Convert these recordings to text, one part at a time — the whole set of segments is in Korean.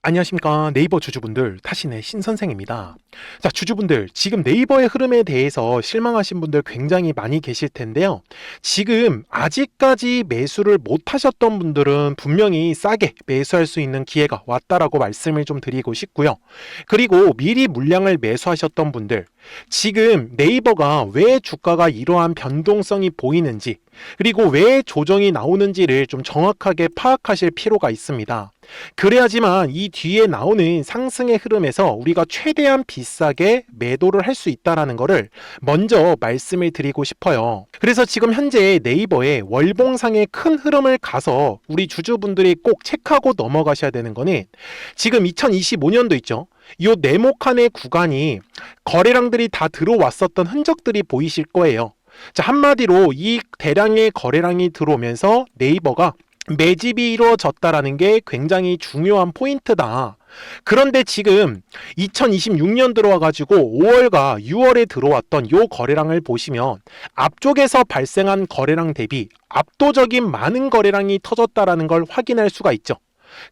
안녕하십니까. 네이버 주주분들, 타신의 신선생입니다. 자, 주주분들, 지금 네이버의 흐름에 대해서 실망하신 분들 굉장히 많이 계실 텐데요. 지금 아직까지 매수를 못 하셨던 분들은 분명히 싸게 매수할 수 있는 기회가 왔다라고 말씀을 좀 드리고 싶고요. 그리고 미리 물량을 매수하셨던 분들, 지금 네이버가 왜 주가가 이러한 변동성이 보이는지, 그리고 왜 조정이 나오는지를 좀 정확하게 파악하실 필요가 있습니다. 그래야지만 이 뒤에 나오는 상승의 흐름에서 우리가 최대한 비싸게 매도를 할 수 있다는 것을 먼저 말씀을 드리고 싶어요. 그래서 지금 현재 네이버의 월봉상의 큰 흐름을 가서 우리 주주분들이 꼭 체크하고 넘어가셔야 되는 거는, 지금 2025년도 있죠. 이 네모칸의 구간이 거래량들이 다 들어왔었던 흔적들이 보이실 거예요. 자, 한마디로 이 대량의 거래량이 들어오면서 네이버가 매집이 이루어졌다라는 게 굉장히 중요한 포인트다. 그런데 지금 2026년 들어와가지고 5월과 6월에 들어왔던 요 거래량을 보시면 앞쪽에서 발생한 거래량 대비 압도적인 많은 거래량이 터졌다라는 걸 확인할 수가 있죠.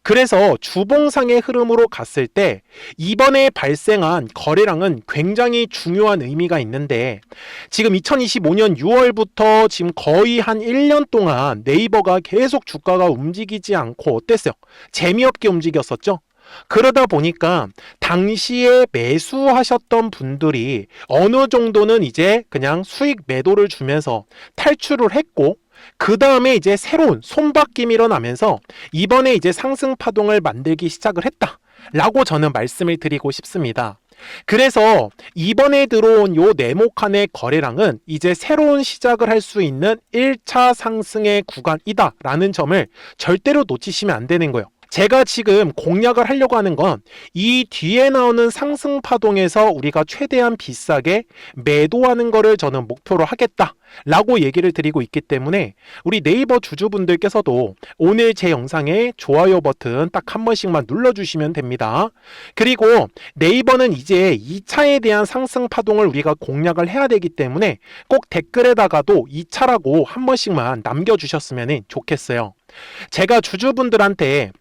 그래서 주봉상의 흐름으로 갔을 때 이번에 발생한 거래량은 굉장히 중요한 의미가 있는데, 지금 2025년 6월부터 지금 거의 한 1년 동안 네이버가 계속 주가가 움직이지 않고 어땠어요? 재미없게 움직였었죠? 그러다 보니까 당시에 매수하셨던 분들이 어느 정도는 이제 그냥 수익 매도를 주면서 탈출을 했고, 그 다음에 이제 새로운 손바뀜이 일어나면서 이번에 이제 상승 파동을 만들기 시작을 했다 라고 저는 말씀을 드리고 싶습니다. 그래서 이번에 들어온 요 네모칸의 거래량은 이제 새로운 시작을 할 수 있는 1차 상승의 구간이다 라는 점을 절대로 놓치시면 안 되는 거예요. 제가 지금 공략을 하려고 하는 건 이 뒤에 나오는 상승 파동에서 우리가 최대한 비싸게 매도하는 거를 저는 목표로 하겠다 라고 얘기를 드리고 있기 때문에, 우리 네이버 주주분들께서도 오늘 제 영상에 좋아요 버튼 딱 한 번씩만 눌러주시면 됩니다. 그리고 네이버는 이제 2차에 대한 상승 파동을 우리가 공략을 해야 되기 때문에 꼭 댓글에다가도 2차라고 한 번씩만 남겨주셨으면 좋겠어요. 제가 주주분들한테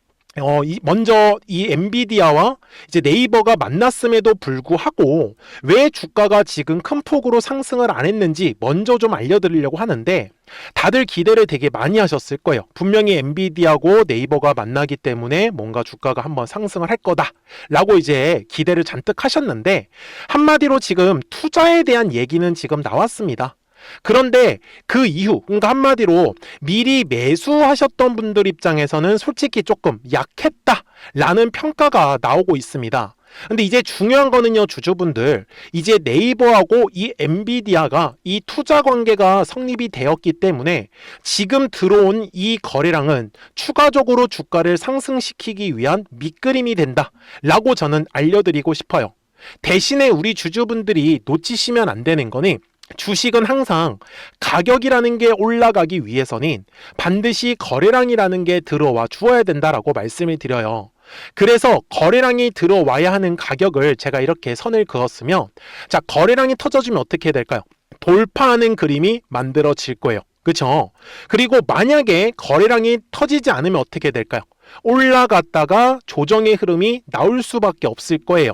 먼저 이 엔비디아와 이제 네이버가 만났음에도 불구하고 왜 주가가 지금 큰 폭으로 상승을 안 했는지 먼저 좀 알려드리려고 하는데, 다들 기대를 되게 많이 하셨을 거예요. 분명히 엔비디아고 네이버가 만나기 때문에 뭔가 주가가 한번 상승을 할 거다 라고 이제 기대를 잔뜩 하셨는데, 한마디로 지금 투자에 대한 얘기는 지금 나왔습니다. 그런데 그 이후, 그러니까 한마디로 미리 매수하셨던 분들 입장에서는 솔직히 조금 약했다 라는 평가가 나오고 있습니다. 근데 이제 중요한 거는요, 주주분들, 이제 네이버하고 이 엔비디아가 이 투자 관계가 성립이 되었기 때문에 지금 들어온 이 거래량은 추가적으로 주가를 상승시키기 위한 밑그림이 된다 라고 저는 알려드리고 싶어요. 대신에 우리 주주분들이 놓치시면 안 되는 거는, 주식은 항상 가격이라는 게 올라가기 위해서는 반드시 거래량이라는 게 들어와 주어야 된다라고 말씀을 드려요. 그래서 거래량이 들어와야 하는 가격을 제가 이렇게 선을 그었으면, 자, 거래량이 터져주면 어떻게 될까요? 돌파하는 그림이 만들어질 거예요. 그렇죠? 그리고 만약에 거래량이 터지지 않으면 어떻게 될까요? 올라갔다가 조정의 흐름이 나올 수밖에 없을 거예요.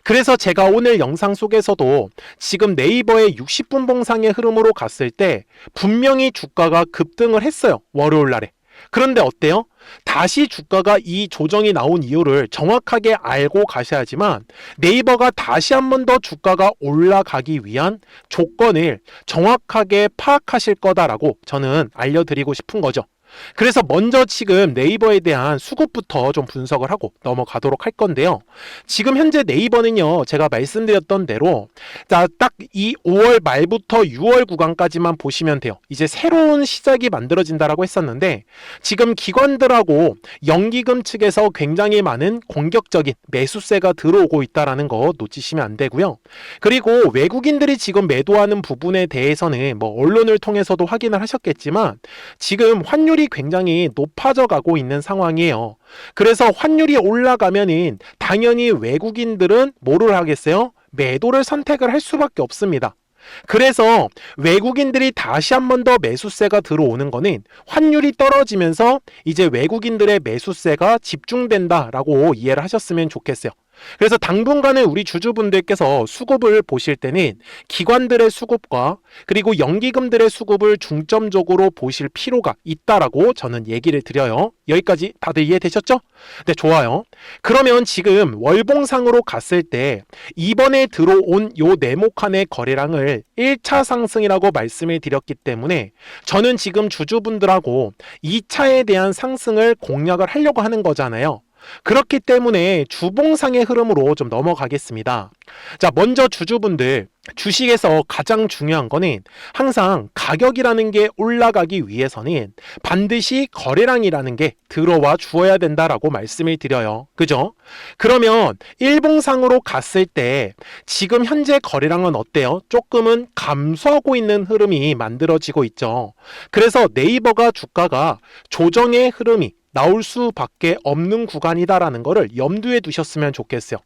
그래서 제가 오늘 영상 속에서도 지금 네이버의 60분 봉상의 흐름으로 갔을 때 분명히 주가가 급등을 했어요, 월요일 날에. 그런데 어때요? 다시 주가가 이 조정이 나온 이유를 정확하게 알고 가셔야지만 네이버가 다시 한 번 더 주가가 올라가기 위한 조건을 정확하게 파악하실 거다라고 저는 알려드리고 싶은 거죠. 그래서 먼저 지금 네이버에 대한 수급부터 좀 분석을 하고 넘어가도록 할 건데요. 지금 현재 네이버는요, 제가 말씀드렸던 대로 딱 이 5월 말부터 6월 구간까지만 보시면 돼요. 이제 새로운 시작이 만들어진다라고 했었는데, 지금 기관들하고 연기금 측에서 굉장히 많은 공격적인 매수세가 들어오고 있다는 거 놓치시면 안 되고요. 그리고 외국인들이 지금 매도하는 부분에 대해서는 뭐 언론을 통해서도 확인을 하셨겠지만 지금 환율이 굉장히 높아져 가고 있는 상황이에요. 그래서 환율이 올라가면은 당연히 외국인들은 뭐를 하겠어요? 매도를 선택을 할 수밖에 없습니다. 그래서 외국인들이 다시 한 번 더 매수세가 들어오는 거는 환율이 떨어지면서 이제 외국인들의 매수세가 집중된다라고 이해를 하셨으면 좋겠어요. 그래서 당분간은 우리 주주분들께서 수급을 보실 때는 기관들의 수급과 그리고 연기금들의 수급을 중점적으로 보실 필요가 있다라고 저는 얘기를 드려요. 여기까지 다들 이해되셨죠? 네, 좋아요. 그러면 지금 월봉상으로 갔을 때 이번에 들어온 요 네모칸의 거래량을 1차 상승이라고 말씀을 드렸기 때문에 저는 지금 주주분들하고 2차에 대한 상승을 공략을 하려고 하는 거잖아요. 그렇기 때문에 주봉상의 흐름으로 좀 넘어가겠습니다. 자, 먼저 주주분들, 주식에서 가장 중요한 거는 항상 가격이라는 게 올라가기 위해서는 반드시 거래량이라는 게 들어와 주어야 된다라고 말씀을 드려요. 그죠? 그러면 일봉상으로 갔을 때 지금 현재 거래량은 어때요? 조금은 감소하고 있는 흐름이 만들어지고 있죠. 그래서 네이버가 주가가 조정의 흐름이 나올 수밖에 없는 구간이다라는 거를 염두에 두셨으면 좋겠어요.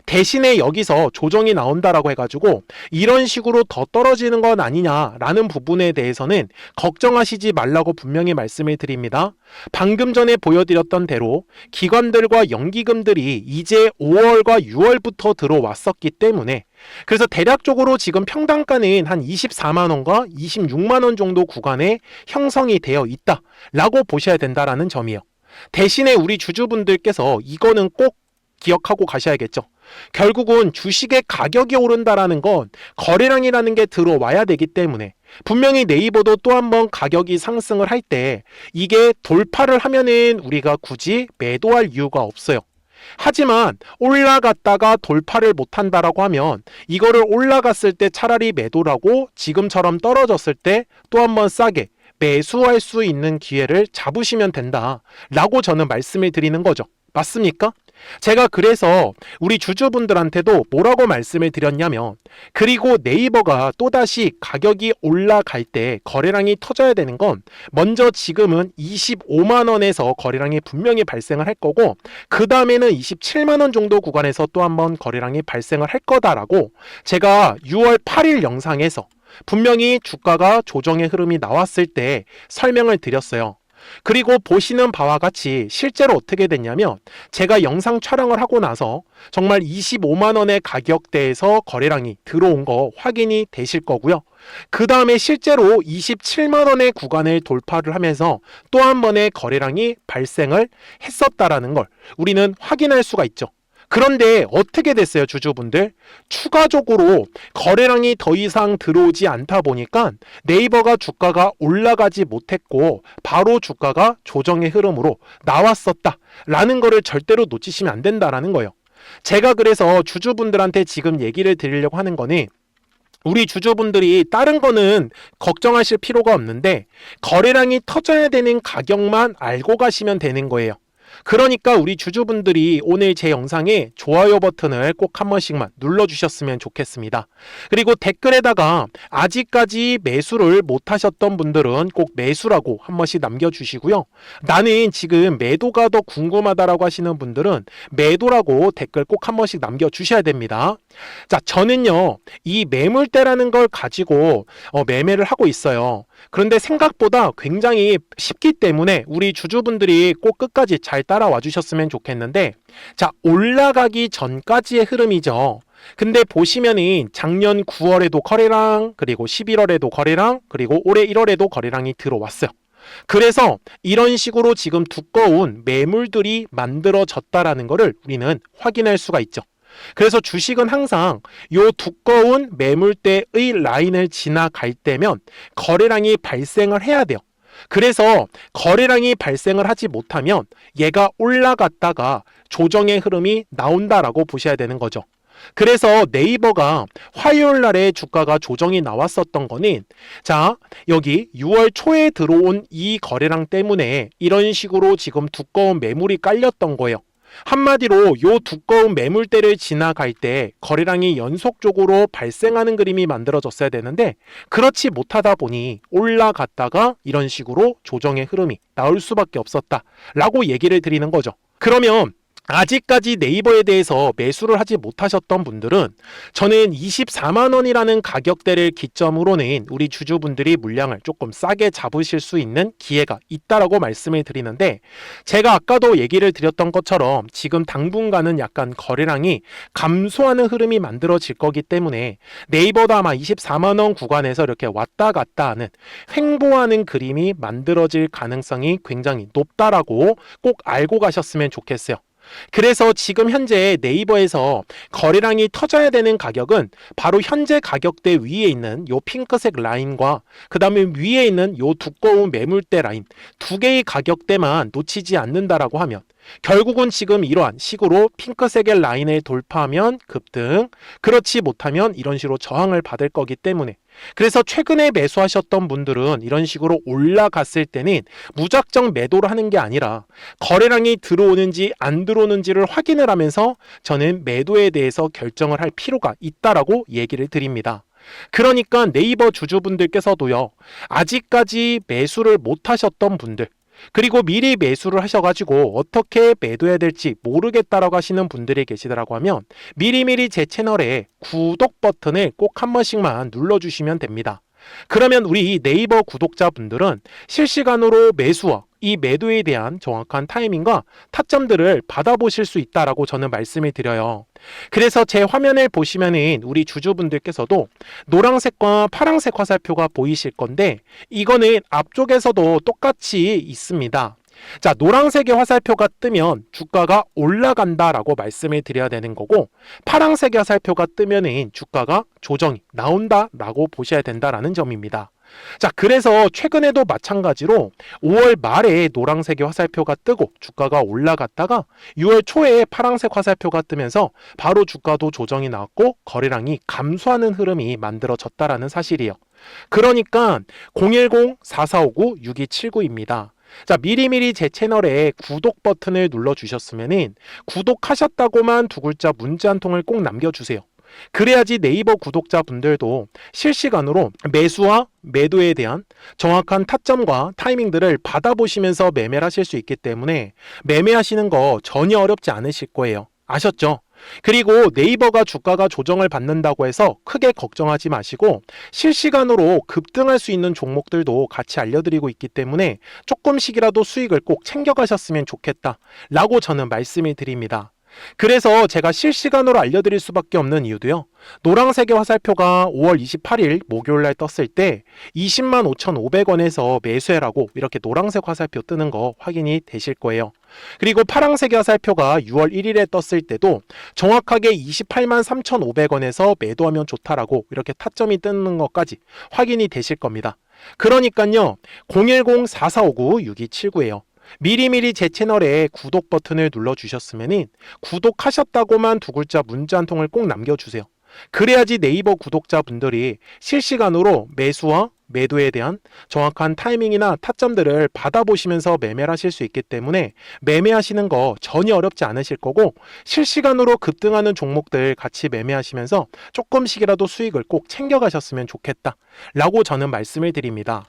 대신에 여기서 조정이 나온다라고 해가지고 이런 식으로 더 떨어지는 건 아니냐라는 부분에 대해서는 걱정하시지 말라고 분명히 말씀을 드립니다. 방금 전에 보여드렸던 대로 기관들과 연기금들이 이제 5월과 6월부터 들어왔었기 때문에 그래서 대략적으로 지금 평단가는 한 24만원과 26만원 정도 구간에 형성이 되어 있다라고 보셔야 된다라는 점이에요. 대신에 우리 주주분들께서 이거는 꼭 기억하고 가셔야겠죠. 결국은 주식의 가격이 오른다라는 건 거래량이라는 게 들어와야 되기 때문에 분명히 네이버도 또 한 번 가격이 상승을 할 때 이게 돌파를 하면은 우리가 굳이 매도할 이유가 없어요. 하지만 올라갔다가 돌파를 못한다라고 하면 이거를 올라갔을 때 차라리 매도라고 지금처럼 떨어졌을 때 또 한 번 싸게 매수할 수 있는 기회를 잡으시면 된다라고 저는 말씀을 드리는 거죠. 맞습니까? 제가 그래서 우리 주주분들한테도 뭐라고 말씀을 드렸냐면 그리고 네이버가 또다시 가격이 올라갈 때 거래량이 터져야 되는 건 먼저 지금은 25만원에서 거래량이 분명히 발생을 할 거고 그 다음에는 27만원 정도 구간에서 또 한번 거래량이 발생을 할 거다라고 제가 6월 8일 영상에서 분명히 주가가 조정의 흐름이 나왔을 때 설명을 드렸어요. 그리고 보시는 바와 같이 실제로 어떻게 됐냐면 제가 영상 촬영을 하고 나서 정말 25만원의 가격대에서 거래량이 들어온 거 확인이 되실 거고요. 그 다음에 실제로 27만원의 구간을 돌파를 하면서 또 한 번의 거래량이 발생을 했었다라는 걸 우리는 확인할 수가 있죠. 그런데 어떻게 됐어요, 주주분들? 추가적으로 거래량이 더 이상 들어오지 않다 보니까 네이버가 주가가 올라가지 못했고 바로 주가가 조정의 흐름으로 나왔었다라는 거를 절대로 놓치시면 안 된다라는 거예요. 제가 그래서 주주분들한테 지금 얘기를 드리려고 하는 거는 우리 주주분들이 다른 거는 걱정하실 필요가 없는데 거래량이 터져야 되는 가격만 알고 가시면 되는 거예요. 그러니까 우리 주주분들이 오늘 제 영상에 좋아요 버튼을 꼭 한 번씩만 눌러주셨으면 좋겠습니다. 그리고 댓글에다가 아직까지 매수를 못 하셨던 분들은 꼭 매수라고 한 번씩 남겨주시고요. 나는 지금 매도가 더 궁금하다라고 하시는 분들은 매도라고 댓글 꼭 한 번씩 남겨주셔야 됩니다. 자, 저는요 이 매물대라는 걸 가지고 매매를 하고 있어요. 그런데 생각보다 굉장히 쉽기 때문에 우리 주주분들이 꼭 끝까지 잘 따라와 주셨으면 좋겠는데 자, 올라가기 전까지의 흐름이죠. 근데 보시면은 작년 9월에도 거래량, 그리고 11월에도 거래량, 그리고 올해 1월에도 거래량이 들어왔어요. 그래서 이런 식으로 지금 두꺼운 매물들이 만들어졌다라는 것을 우리는 확인할 수가 있죠. 그래서 주식은 항상 요 두꺼운 매물대의 라인을 지나갈 때면 거래량이 발생을 해야 돼요. 그래서 거래량이 발생을 하지 못하면 얘가 올라갔다가 조정의 흐름이 나온다라고 보셔야 되는 거죠. 그래서 네이버가 화요일 날에 주가가 조정이 나왔었던 거는 자, 여기 6월 초에 들어온 이 거래량 때문에 이런 식으로 지금 두꺼운 매물이 깔렸던 거예요. 한마디로 요 두꺼운 매물대를 지나갈 때 거래량이 연속적으로 발생하는 그림이 만들어졌어야 되는데 그렇지 못하다 보니 올라갔다가 이런 식으로 조정의 흐름이 나올 수밖에 없었다라고 얘기를 드리는 거죠. 그러면 아직까지 네이버에 대해서 매수를 하지 못하셨던 분들은 저는 24만 원이라는 가격대를 기점으로는 우리 주주분들이 물량을 조금 싸게 잡으실 수 있는 기회가 있다라고 말씀을 드리는데, 제가 아까도 얘기를 드렸던 것처럼 지금 당분간은 약간 거래량이 감소하는 흐름이 만들어질 거기 때문에 네이버도 아마 24만 원 구간에서 이렇게 왔다 갔다 하는 횡보하는 그림이 만들어질 가능성이 굉장히 높다라고 꼭 알고 가셨으면 좋겠어요. 그래서 지금 현재 네이버에서 거래량이 터져야 되는 가격은 바로 현재 가격대 위에 있는 요 핑크색 라인과 그 다음에 위에 있는 요 두꺼운 매물대 라인 두 개의 가격대만 놓치지 않는다라고 하면, 결국은 지금 이러한 식으로 핑크색의 라인을 돌파하면 급등, 그렇지 못하면 이런 식으로 저항을 받을 거기 때문에, 그래서 최근에 매수하셨던 분들은 이런 식으로 올라갔을 때는 무작정 매도를 하는 게 아니라 거래량이 들어오는지 안 들어오는지를 확인을 하면서 저는 매도에 대해서 결정을 할 필요가 있다라고 얘기를 드립니다. 그러니까 네이버 주주분들께서도요, 아직까지 매수를 못 하셨던 분들, 그리고 미리 매수를 하셔가지고 어떻게 매도해야 될지 모르겠다라고 하시는 분들이 계시더라고 하면 미리미리 제 채널에 구독 버튼을 꼭 한 번씩만 눌러주시면 됩니다. 그러면 우리 네이버 구독자분들은 실시간으로 매수와 이 매도에 대한 정확한 타이밍과 타점들을 받아보실 수 있다라고 저는 말씀을 드려요. 그래서 제 화면을 보시면은 우리 주주분들께서도 노란색과 파란색 화살표가 보이실 건데, 이거는 앞쪽에서도 똑같이 있습니다. 자, 노란색의 화살표가 뜨면 주가가 올라간다라고 말씀을 드려야 되는 거고, 파란색의 화살표가 뜨면은 주가가 조정이 나온다라고 보셔야 된다라는 점입니다. 자, 그래서 최근에도 마찬가지로 5월 말에 노란색의 화살표가 뜨고 주가가 올라갔다가 6월 초에 파란색 화살표가 뜨면서 바로 주가도 조정이 나왔고 거래량이 감소하는 흐름이 만들어졌다라는 사실이에요. 그러니까 010-4459-6279입니다. 자, 미리미리 제 채널에 구독 버튼을 눌러주셨으면은 구독하셨다고만 두 글자 문자 한 통을 꼭 남겨주세요. 그래야지 네이버 구독자분들도 실시간으로 매수와 매도에 대한 정확한 타점과 타이밍들을 받아보시면서 매매를 하실 수 있기 때문에 매매하시는 거 전혀 어렵지 않으실 거예요. 아셨죠? 그리고 네이버가 주가가 조정을 받는다고 해서 크게 걱정하지 마시고 실시간으로 급등할 수 있는 종목들도 같이 알려드리고 있기 때문에 조금씩이라도 수익을 꼭 챙겨가셨으면 좋겠다 라고 저는 말씀을 드립니다. 그래서 제가 실시간으로 알려드릴 수밖에 없는 이유도요, 노란색의 화살표가 5월 28일 목요일날 떴을 때 20만 5,500원에서 매수해라고 이렇게 노란색 화살표 뜨는 거 확인이 되실 거예요. 그리고 파란색의 화살표가 6월 1일에 떴을 때도 정확하게 28만 3,500원에서 매도하면 좋다라고 이렇게 타점이 뜨는 것까지 확인이 되실 겁니다. 그러니까요, 010-4459-6279예요. 미리미리 제 채널에 구독 버튼을 눌러주셨으면 구독하셨다고만 두 글자 문자 한 통을 꼭 남겨주세요. 그래야지 네이버 구독자분들이 실시간으로 매수와 매도에 대한 정확한 타이밍이나 타점들을 받아보시면서 매매를 하실 수 있기 때문에 매매하시는 거 전혀 어렵지 않으실 거고, 실시간으로 급등하는 종목들 같이 매매하시면서 조금씩이라도 수익을 꼭 챙겨가셨으면 좋겠다 라고 저는 말씀을 드립니다.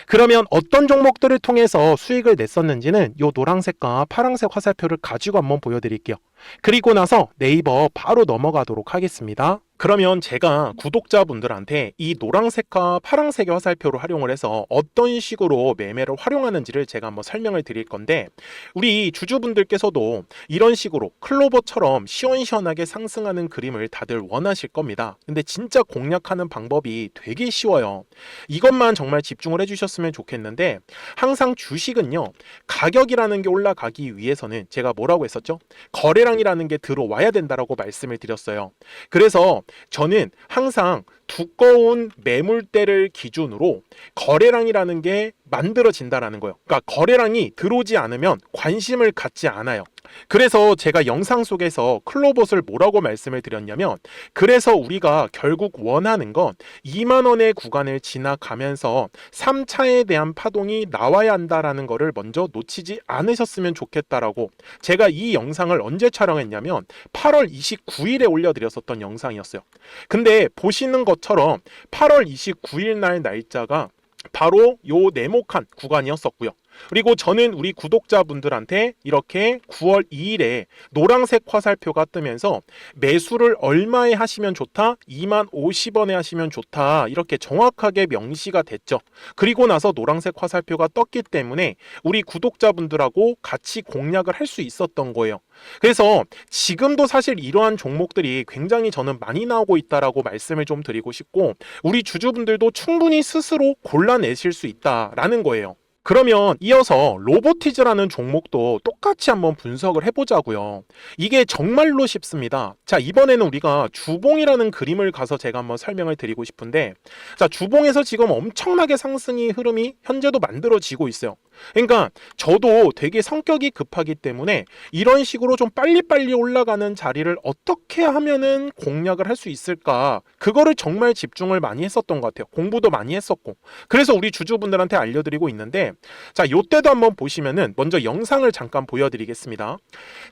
그러면 어떤 종목들을 통해서 수익을 냈었는지는 이 노란색과 파란색 화살표를 가지고 한번 보여드릴게요. 그리고 나서 네이버 바로 넘어가도록 하겠습니다. 그러면 제가 구독자분들한테 이 노란색과 파란색의 화살표를 활용을 해서 어떤 식으로 매매를 활용하는지를 제가 한번 설명을 드릴 건데, 우리 주주분들께서도 이런 식으로 클로버처럼 시원시원하게 상승하는 그림을 다들 원하실 겁니다. 근데 진짜 공략하는 방법이 되게 쉬워요. 이것만 정말 집중을 해주셨으면 좋겠는데, 항상 주식은요, 가격이라는 게 올라가기 위해서는 제가 뭐라고 했었죠? 거래량이라는 게 들어와야 된다라고 말씀을 드렸어요. 그래서 저는 항상 두꺼운 매물대를 기준으로 거래량이라는 게 만들어진다라는 거예요. 그러니까 거래량이 들어오지 않으면 관심을 갖지 않아요. 그래서 제가 영상 속에서 클로봇을 뭐라고 말씀을 드렸냐면, 그래서 우리가 결국 원하는 건 2만 원의 구간을 지나가면서 3차에 대한 파동이 나와야 한다라는 거를 먼저 놓치지 않으셨으면 좋겠다라고, 제가 이 영상을 언제 촬영했냐면 8월 29일에 올려드렸었던 영상이었어요. 근데 보시는 것처럼 8월 29일 날 날짜가 바로 요 네모칸 구간이었었고요. 그리고 저는 우리 구독자분들한테 이렇게 9월 2일에 노란색 화살표가 뜨면서 매수를 얼마에 하시면 좋다? 20,050원에 하시면 좋다. 이렇게 정확하게 명시가 됐죠. 그리고 나서 노란색 화살표가 떴기 때문에 우리 구독자분들하고 같이 공략을 할 수 있었던 거예요. 그래서 지금도 사실 이러한 종목들이 굉장히 저는 많이 나오고 있다라고 말씀을 좀 드리고 싶고, 우리 주주분들도 충분히 스스로 골라내실 수 있다라는 거예요. 그러면 이어서 로보티즈라는 종목도 똑같이 한번 분석을 해보자고요. 이게 정말로 쉽습니다. 자, 이번에는 우리가 주봉이라는 그림을 가서 제가 한번 설명을 드리고 싶은데, 자, 주봉에서 지금 엄청나게 상승이 흐름이 현재도 만들어지고 있어요. 그러니까 저도 되게 성격이 급하기 때문에 이런 식으로 좀 빨리빨리 올라가는 자리를 어떻게 하면은 공략을 할 수 있을까, 그거를 정말 집중을 많이 했었던 것 같아요. 공부도 많이 했었고. 그래서 우리 주주분들한테 알려드리고 있는데, 자, 요때도 한번 보시면은 먼저 영상을 잠깐 보여드리겠습니다.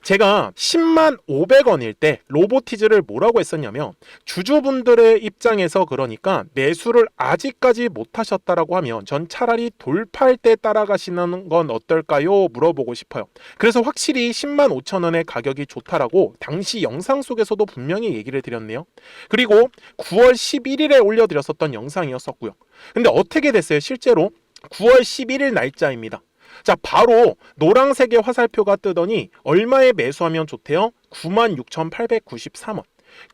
제가 105,000원일 때 로보티즈를 뭐라고 했었냐면, 주주분들의 입장에서 그러니까 매수를 아직까지 못 하셨다라고 하면 전 차라리 돌파할 때 따라가시는 건 어떨까요? 물어보고 싶어요. 그래서 확실히 105,000원의 가격이 좋다라고 당시 영상 속에서도 분명히 얘기를 드렸네요. 그리고 9월 11일에 올려드렸었던 영상이었었고요. 근데 어떻게 됐어요? 실제로 9월 11일 날짜입니다. 자, 바로 노란색의 화살표가 뜨더니 얼마에 매수하면 좋대요? 96,893원.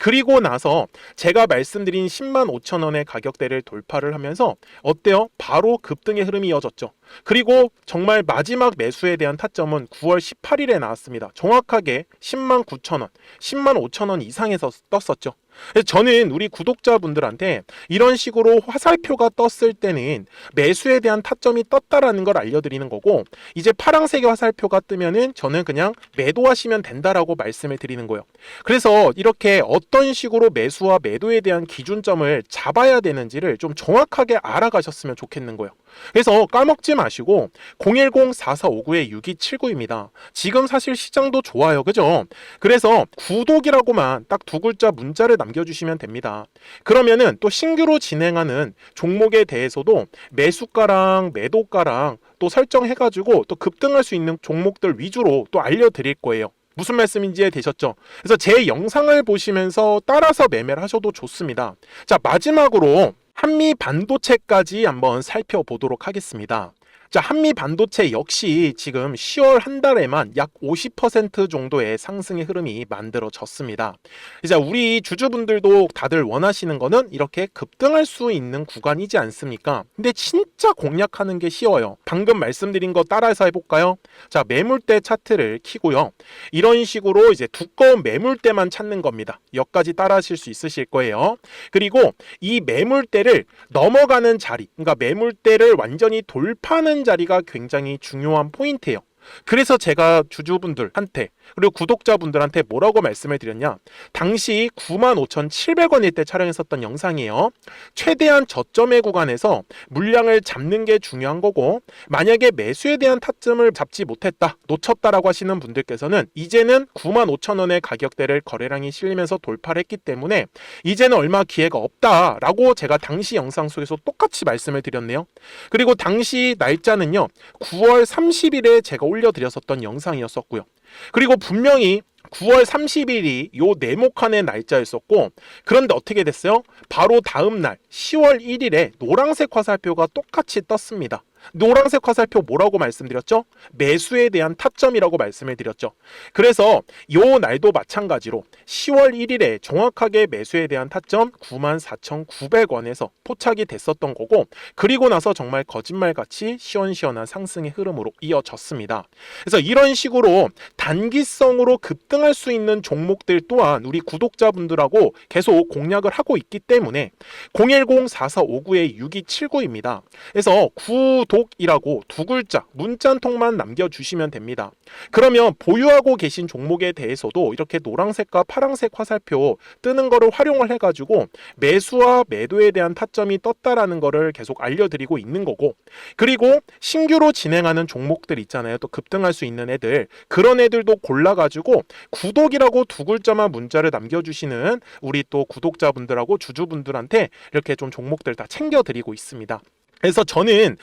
그리고 나서 제가 말씀드린 105,000원의 가격대를 돌파를 하면서 어때요? 바로 급등의 흐름이 이어졌죠. 그리고 정말 마지막 매수에 대한 타점은 9월 18일에 나왔습니다. 정확하게 109,000원, 105,000원 이상에서 떴었죠. 그래서 저는 우리 구독자분들한테 이런 식으로 화살표가 떴을 때는 매수에 대한 타점이 떴다라는 걸 알려드리는 거고, 이제 파란색의 화살표가 뜨면은 저는 그냥 매도하시면 된다라고 말씀을 드리는 거예요. 그래서 이렇게 어떤 식으로 매수와 매도에 대한 기준점을 잡아야 되는지를 좀 정확하게 알아가셨으면 좋겠는 거예요. 그래서 까먹지 마시고 010-4459-6279입니다. 지금 사실 시장도 좋아요. 그죠? 그래서 구독이라고만 딱 두 글자 문자를 남겨주시면 됩니다. 그러면은 또 신규로 진행하는 종목에 대해서도 매수가랑 매도가랑 또 설정해가지고 또 급등할 수 있는 종목들 위주로 또 알려드릴 거예요. 무슨 말씀인지 이해되셨죠? 그래서 제 영상을 보시면서 따라서 매매를 하셔도 좋습니다. 자, 마지막으로 한미 반도체까지 한번 살펴보도록 하겠습니다. 자, 한미 반도체 역시 지금 10월 한 달에만 약 50% 정도의 상승의 흐름이 만들어졌습니다. 이제 우리 주주분들도 다들 원하시는 거는 이렇게 급등할 수 있는 구간이지 않습니까? 근데 진짜 공략하는 게 쉬워요. 방금 말씀드린 거 따라서 해볼까요? 자, 매물대 차트를 키고요. 이런 식으로 이제 두꺼운 매물대만 찾는 겁니다. 여기까지 따라 하실 수 있으실 거예요. 그리고 이 매물대를 넘어가는 자리, 그러니까 매물대를 완전히 돌파하는 자리가 굉장히 중요한 포인트예요. 그래서 제가 주주분들한테 그리고 구독자분들한테 뭐라고 말씀을 드렸냐, 당시 95,700원일 때 촬영했었던 영상이에요. 최대한 저점의 구간에서 물량을 잡는 게 중요한 거고, 만약에 매수에 대한 타점을 잡지 못했다, 놓쳤다라고 하시는 분들께서는 이제는 95,000원의 가격대를 거래량이 실리면서 돌파를 했기 때문에 이제는 얼마 기회가 없다라고 제가 당시 영상 속에서 똑같이 말씀을 드렸네요. 그리고 당시 날짜는요, 9월 30일에 제가 올려드렸었던 영상이었었고요. 그리고 분명히 9월 30일이 요 네모칸의 날짜였었고, 그런데 어떻게 됐어요? 바로 다음 날 10월 1일에 노란색 화살표가 똑같이 떴습니다. 노란색 화살표 뭐라고 말씀드렸죠? 매수에 대한 타점이라고 말씀을 드렸죠. 그래서 요 날도 마찬가지로 10월 1일에 정확하게 매수에 대한 타점 94,900원에서 포착이 됐었던 거고, 그리고 나서 정말 거짓말같이 시원시원한 상승의 흐름으로 이어졌습니다. 그래서 이런 식으로 단기성으로 급등할 수 있는 종목들 또한 우리 구독자분들하고 계속 공략을 하고 있기 때문에 010-4459-6279입니다. 그래서 구독이라고 두 글자 문자 한 통만 남겨주시면 됩니다. 그러면 보유하고 계신 종목에 대해서도 이렇게 노란색과 파란색 화살표 뜨는 거를 활용을 해가지고 매수와 매도에 대한 타점이 떴다라는 거를 계속 알려드리고 있는 거고, 그리고 신규로 진행하는 종목들 있잖아요. 또 급등할 수 있는 애들, 그런 애들도 골라가지고 구독이라고 두 글자만 문자를 남겨주시는 우리 또 구독자분들하고 주주분들한테 이렇게 좀 종목들 다 챙겨드리고 있습니다. 그래서 저는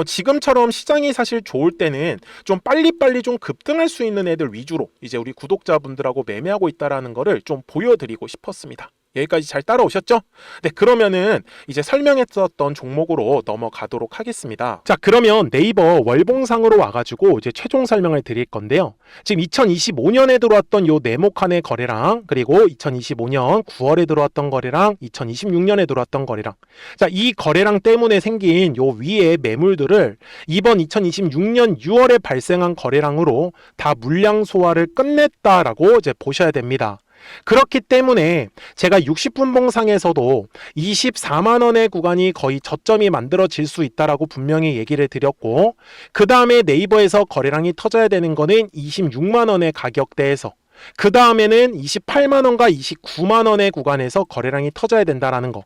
지금처럼 시장이 사실 좋을 때는 좀 빨리빨리 좀 급등할 수 있는 애들 위주로 이제 우리 구독자분들하고 매매하고 있다라는 거를 좀 보여드리고 싶었습니다. 여기까지 잘 따라오셨죠? 네, 그러면은 이제 설명했었던 종목으로 넘어가도록 하겠습니다. 자, 그러면 네이버 월봉상으로 와가지고 이제 최종 설명을 드릴 건데요. 지금 2025년에 들어왔던 요 네모칸의 거래량, 그리고 2025년 9월에 들어왔던 거래량, 2026년에 들어왔던 거래량. 자, 이 거래량 때문에 생긴 요 위에 매물들을 이번 2026년 6월에 발생한 거래량으로 다 물량 소화를 끝냈다라고 이제 보셔야 됩니다. 그렇기 때문에 제가 60분봉상에서도 24만 원의 구간이 거의 저점이 만들어질 수 있다라고 분명히 얘기를 드렸고, 그 다음에 네이버에서 거래량이 터져야 되는 거는 26만 원의 가격대에서, 그 다음에는 28만 원과 29만 원의 구간에서 거래량이 터져야 된다라는 거.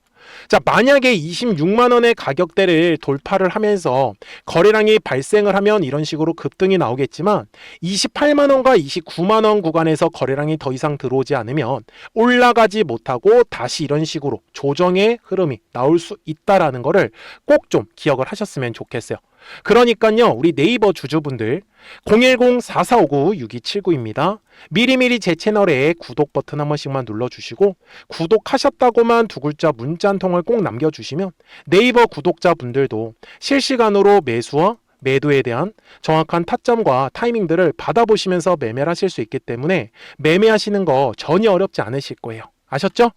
자, 만약에 26만 원의 가격대를 돌파를 하면서 거래량이 발생을 하면 이런 식으로 급등이 나오겠지만, 28만 원과 29만 원 구간에서 거래량이 더 이상 들어오지 않으면 올라가지 못하고 다시 이런 식으로 조정의 흐름이 나올 수 있다라는 거를 꼭 좀 기억을 하셨으면 좋겠어요. 그러니까요, 우리 네이버 주주분들 010-4459-6279입니다. 미리미리 제 채널에 구독 버튼 한 번씩만 눌러주시고, 구독하셨다고만 두 글자 문자 한 통을 꼭 남겨주시면 네이버 구독자분들도 실시간으로 매수와 매도에 대한 정확한 타점과 타이밍들을 받아보시면서 매매를 하실 수 있기 때문에 매매하시는 거 전혀 어렵지 않으실 거예요. 아셨죠?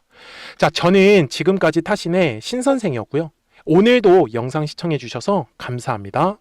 자, 저는 지금까지 타신의 신선생이었고요. 오늘도 영상 시청해 주셔서 감사합니다.